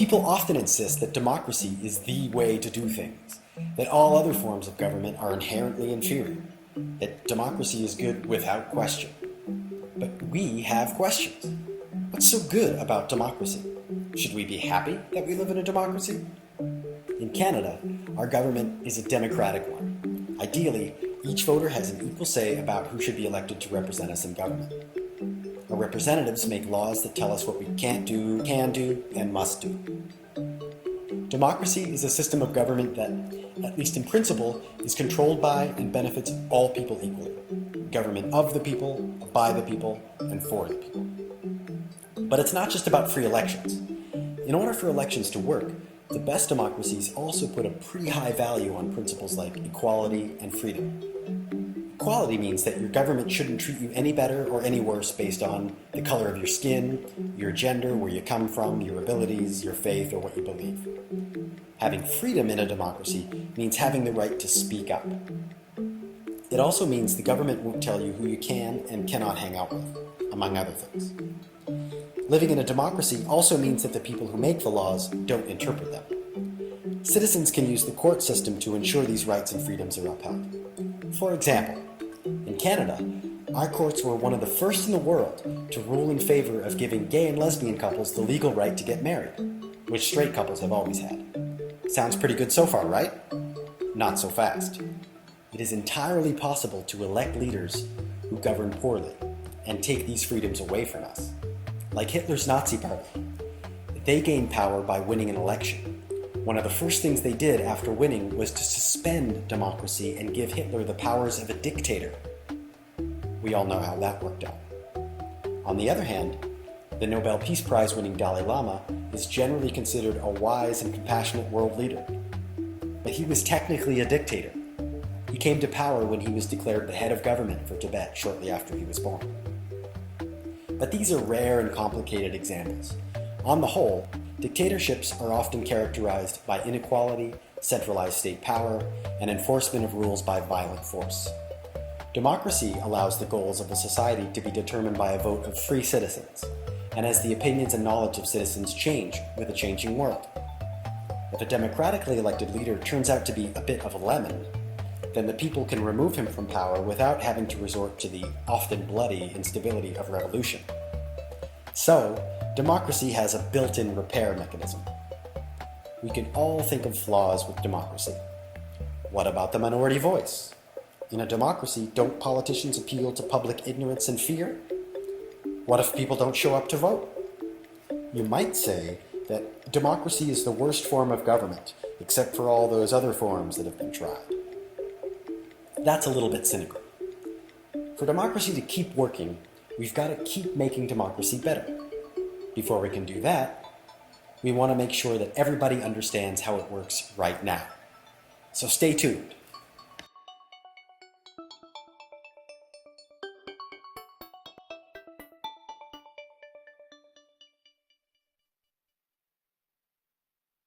People often insist that democracy is the way to do things, that all other forms of government are inherently inferior, that democracy is good without question. But we have questions. What's so good about democracy? Should we be happy that we live in a democracy? In Canada, our government is a democratic one. Ideally, each voter has an equal say about who should be elected to represent us in government. Our representatives make laws that tell us what we can't do, can do, and must do. Democracy is a system of government that, at least in principle, is controlled by and benefits all people equally. Government of the people, by the people, and for the people. But it's not just about free elections. In order for elections to work, the best democracies also put a pretty high value on principles like equality and freedom. Equality means that your government shouldn't treat you any better or any worse based on the color of your skin, your gender, where you come from, your abilities, your faith, or what you believe. Having freedom in a democracy means having the right to speak up. It also means the government won't tell you who you can and cannot hang out with, among other things. Living in a democracy also means that the people who make the laws don't interpret them. Citizens can use the court system to ensure these rights and freedoms are upheld. For example, in Canada, our courts were one of the first in the world to rule in favor of giving gay and lesbian couples the legal right to get married, which straight couples have always had. Sounds pretty good so far, right? Not so fast. It is entirely possible to elect leaders who govern poorly and take these freedoms away from us. Like Hitler's Nazi Party, they gained power by winning an election. One of the first things they did after winning was to suspend democracy and give Hitler the powers of a dictator. We all know how that worked out. On the other hand, the Nobel Peace Prize winning Dalai Lama is generally considered a wise and compassionate world leader. But he was technically a dictator. He came to power when he was declared the head of government for Tibet shortly after he was born. But these are rare and complicated examples. On the whole, dictatorships are often characterized by inequality, centralized state power, and enforcement of rules by violent force. Democracy allows the goals of a society to be determined by a vote of free citizens, and as the opinions and knowledge of citizens change with a changing world. If a democratically elected leader turns out to be a bit of a lemon, then the people can remove him from power without having to resort to the often bloody instability of revolution. So, democracy has a built-in repair mechanism. We can all think of flaws with democracy. What about the minority voice? In a democracy, don't politicians appeal to public ignorance and fear? What if people don't show up to vote? You might say that democracy is the worst form of government, except for all those other forms that have been tried. That's a little bit cynical. For democracy to keep working, we've got to keep making democracy better. Before we can do that, we want to make sure that everybody understands how it works right now. So stay tuned.